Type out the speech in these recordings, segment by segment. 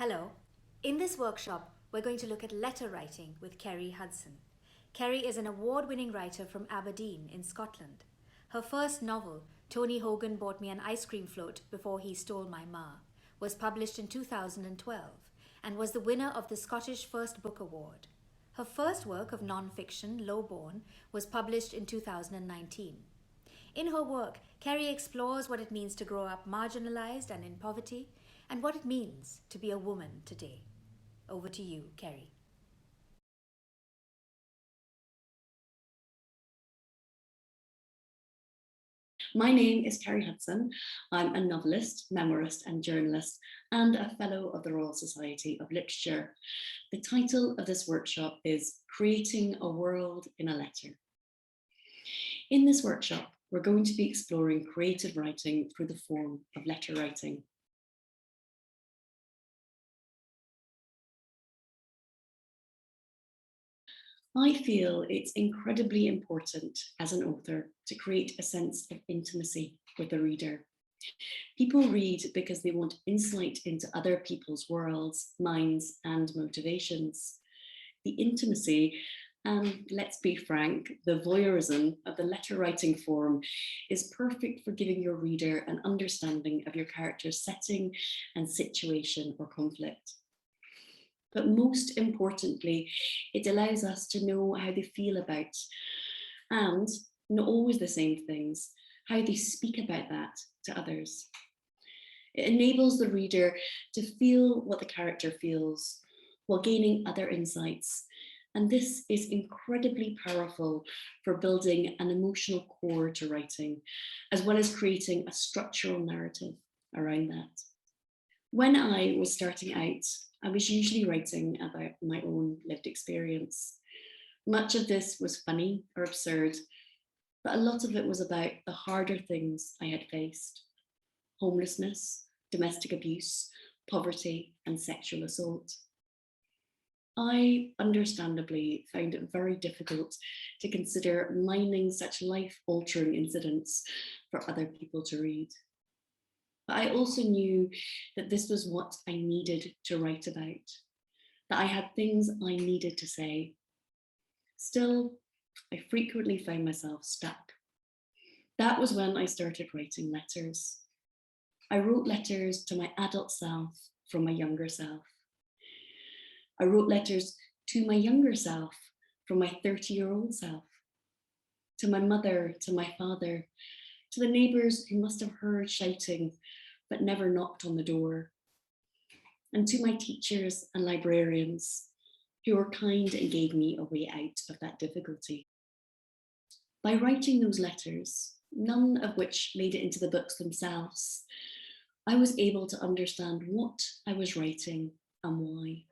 Hello. In this workshop, we're going to look at letter writing with Kerry Hudson. Kerry is an award-winning writer from Aberdeen in Scotland. Her first novel, Tony Hogan Bought Me an Ice Cream Float Before He Stole My Ma, was published in 2012 and was the winner of the Scottish First Book Award. Her first work of non-fiction, Lowborn, was published in 2019. In her work, Kerry explores what it means to grow up marginalized and in poverty, and what it means to be a woman today. Over to you, Kerry. My name is Kerry Hudson. I'm a novelist, memoirist, and journalist, and a Fellow of the Royal Society of Literature. The title of this workshop is Creating a World in a Letter. In this workshop, we're going to be exploring creative writing through the form of letter writing. I feel it's incredibly important as an author to create a sense of intimacy with the reader. People read because they want insight into other people's worlds, minds, and motivations. The intimacy, and let's be frank, the voyeurism of the letter writing form is perfect for giving your reader an understanding of your character's setting and situation or conflict. But most importantly, it allows us to know how they feel about, and not always the same things, how they speak about that to others. It enables the reader to feel what the character feels while gaining other insights. And this is incredibly powerful for building an emotional core to writing, as well as creating a structural narrative around that. When I was starting out, I was usually writing about my own lived experience. Much of this was funny or absurd, but a lot of it was about the harder things I had faced: homelessness, domestic abuse, poverty, and sexual assault. I understandably found it very difficult to consider mining such life-altering incidents for other people to read. But I also knew that this was what I needed to write about, that I had things I needed to say. Still, I frequently found myself stuck. That was when I started writing letters. I wrote letters to my adult self from my younger self. I wrote letters to my younger self from my 30-year-old self, to my mother, to my father, to the neighbours who must have heard shouting but never knocked on the door, and to my teachers and librarians who were kind and gave me a way out of that difficulty. By writing those letters, none of which made it into the books themselves, I was able to understand what I was writing and why.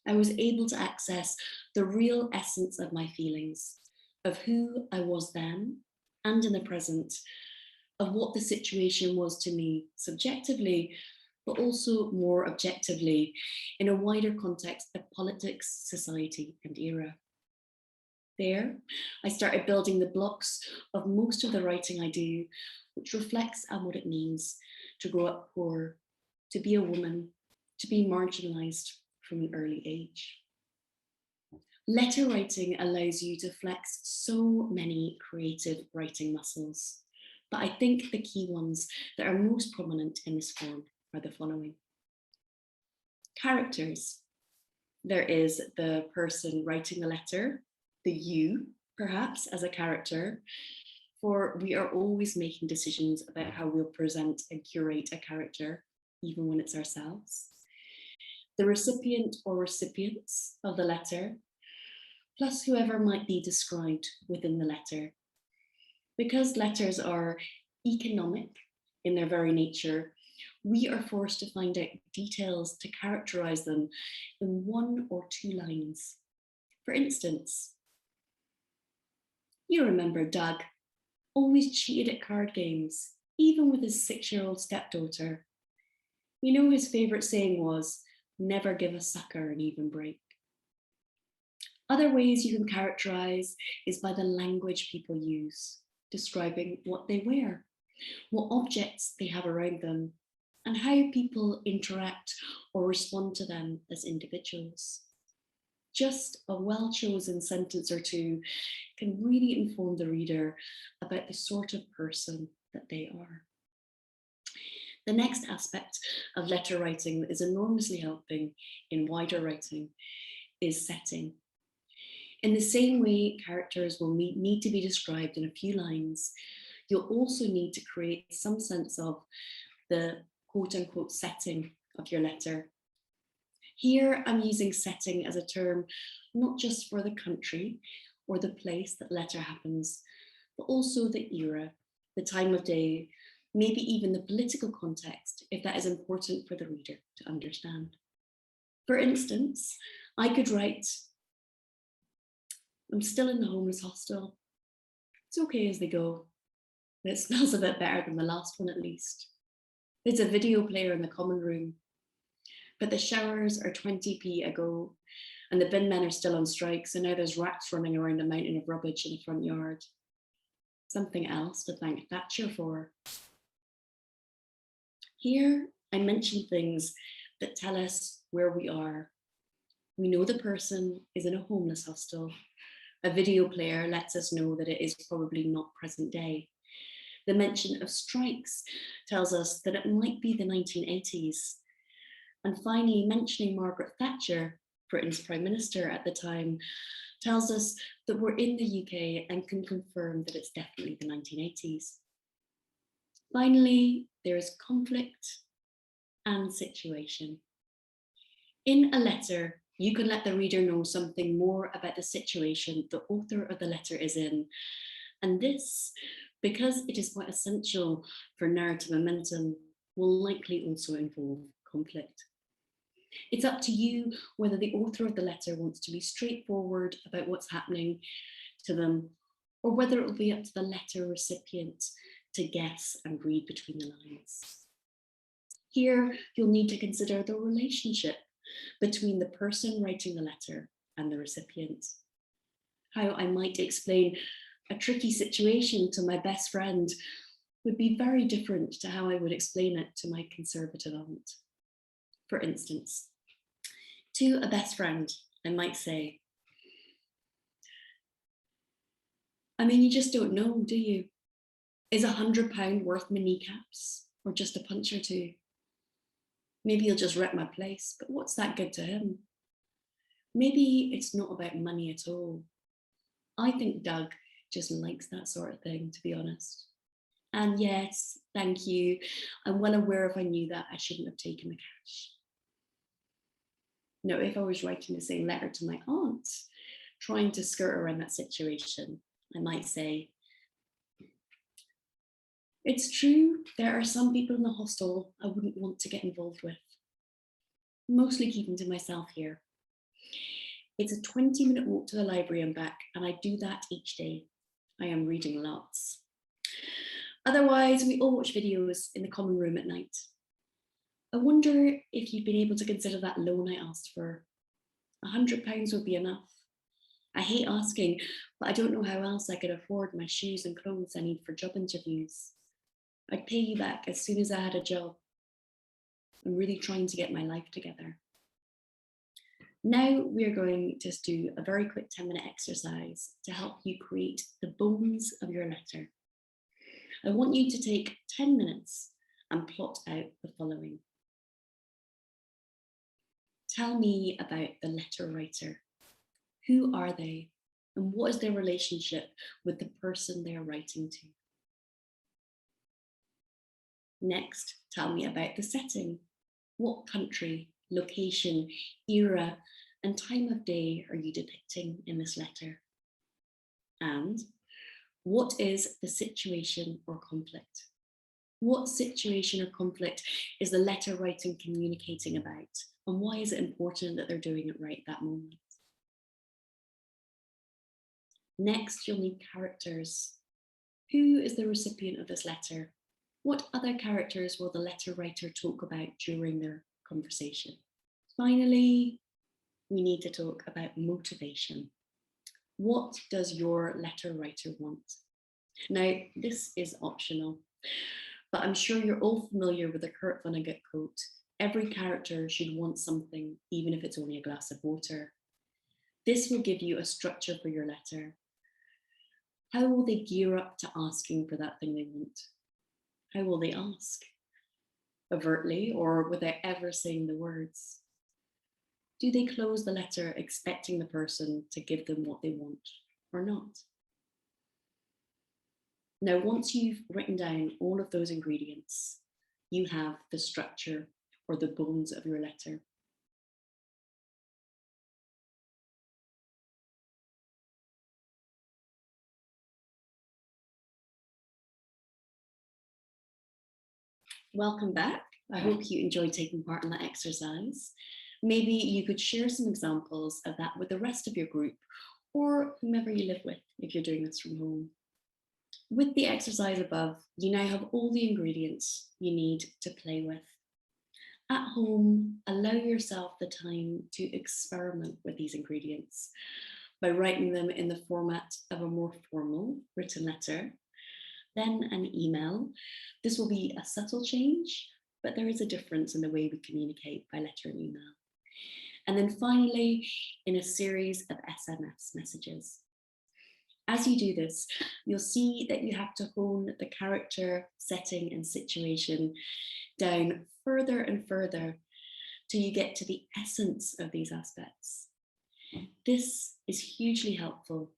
I was able to access the real essence of my feelings, of who I was then and in the present, of what the situation was to me subjectively, but also more objectively in a wider context of politics, society, and era. There, I started building the blocks of most of the writing I do, which reflects on what it means to grow up poor, to be a woman, to be marginalised from an early age. Letter writing allows you to flex so many creative writing muscles, but I think the key ones that are most prominent in this form are the following. Characters. There is the person writing the letter, the you, perhaps, as a character, for we are always making decisions about how we'll present and curate a character, even when it's ourselves. The recipient or recipients of the letter, plus whoever might be described within the letter. Because letters are economic in their very nature, we are forced to find out details to characterize them in 1 or 2 lines. For instance, you remember Doug, always cheated at card games, even with his 6-year-old stepdaughter. You know his favourite saying was, never give a sucker an even break. Other ways you can characterize is by the language people use, describing what they wear, what objects they have around them, and how people interact or respond to them as individuals. Just a well-chosen sentence or two can really inform the reader about the sort of person that they are. The next aspect of letter writing that is enormously helping in wider writing is setting. In the same way characters will need to be described in a few lines, you'll also need to create some sense of the quote unquote setting of your letter. Here I'm using setting as a term not just for the country or the place that letter happens, but also the era, the time of day, maybe even the political context, if that is important for the reader to understand. For instance, I could write, I'm still in the homeless hostel. It's okay as they go. It smells a bit better than the last one at least. There's a video player in the common room, but the showers are 20p a go and the bin men are still on strike, so now there's rats running around a mountain of rubbish in the front yard. Something else to thank Thatcher for. Here, I mention things that tell us where we are. We know the person is in a homeless hostel. A video player lets us know that it is probably not present day. The mention of strikes tells us that it might be the 1980s. And finally, mentioning Margaret Thatcher, Britain's Prime Minister at the time, tells us that we're in the UK and can confirm that it's definitely the 1980s. Finally, there is conflict and situation. In a letter, you can let the reader know something more about the situation the author of the letter is in. And this, because it is quite essential for narrative momentum, will likely also involve conflict. It's up to you whether the author of the letter wants to be straightforward about what's happening to them, or whether it will be up to the letter recipient to guess and read between the lines. Here, you'll need to consider the relationship between the person writing the letter and the recipient. How I might explain a tricky situation to my best friend would be very different to how I would explain it to my conservative aunt. For instance, to a best friend, I might say, I mean, you just don't know, do you? Is £100 worth my kneecaps or just a punch or two? Maybe he'll just rip my place, but what's that good to him? Maybe it's not about money at all. I think Doug just likes that sort of thing, to be honest. And yes, thank you. I'm well aware if I knew that, I shouldn't have taken the cash. Now, if I was writing the same letter to my aunt, trying to skirt around that situation, I might say, it's true, there are some people in the hostel I wouldn't want to get involved with. Mostly keeping to myself here. It's a 20-minute walk to the library and back, and I do that each day. I am reading lots. Otherwise, we all watch videos in the common room at night. I wonder if you've been able to consider that loan I asked for. £100 would be enough. I hate asking, but I don't know how else I could afford my shoes and clothes I need for job interviews. I'd pay you back as soon as I had a job. I'm really trying to get my life together. Now we're going to do a very quick 10-minute exercise to help you create the bones of your letter. I want you to take 10 minutes and plot out the following. Tell me about the letter writer. Who are they? And what is their relationship with the person they are writing to? Next, tell me about the setting. What country, location, era, and time of day are you depicting in this letter? And what is the situation or conflict? What situation or conflict is the letter writing communicating about? And why is it important that they're doing it right at that moment? Next, you'll need characters. Who is the recipient of this letter? What other characters will the letter writer talk about during their conversation? Finally, we need to talk about motivation. What does your letter writer want? Now, this is optional, But I'm sure you're all familiar with the Kurt Vonnegut quote, every character should want something, even if it's only a glass of water. This will give you a structure for your letter. How will they gear up to asking for that thing they want? How will they ask? Overtly or without ever saying the words? Do they close the letter expecting the person to give them what they want or not? Now, once you've written down all of those ingredients, you have the structure or the bones of your letter. Welcome back. I hope you enjoyed taking part in that exercise. Maybe you could share some examples of that with the rest of your group or whomever you live with if you're doing this from home. With the exercise above, you now have all the ingredients you need to play with. At home, allow yourself the time to experiment with these ingredients by writing them in the format of a more formal written letter, then an email. This will be a subtle change, but there is a difference in the way we communicate by letter and email. And then finally, in a series of SMS messages. As you do this, you'll see that you have to hone the character, setting, and situation down further and further till you get to the essence of these aspects. This is hugely helpful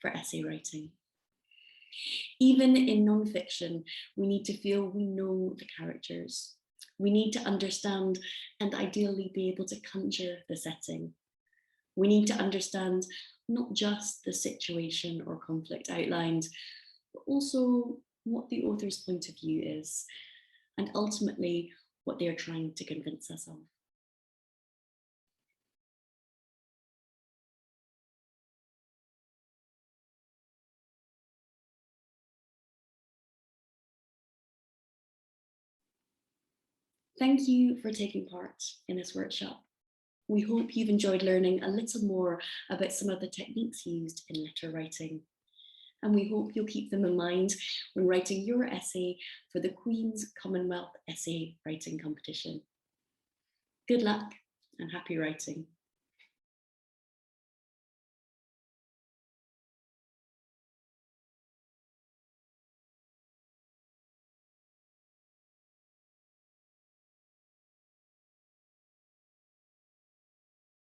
for essay writing. Even in nonfiction, we need to feel we know the characters. We need to understand and ideally be able to conjure the setting. We need to understand not just the situation or conflict outlined, but also what the author's point of view is, and ultimately what they are trying to convince us of. Thank you for taking part in this workshop. We hope you've enjoyed learning a little more about some of the techniques used in letter writing. And we hope you'll keep them in mind when writing your essay for the Queen's Commonwealth Essay Writing Competition. Good luck and happy writing.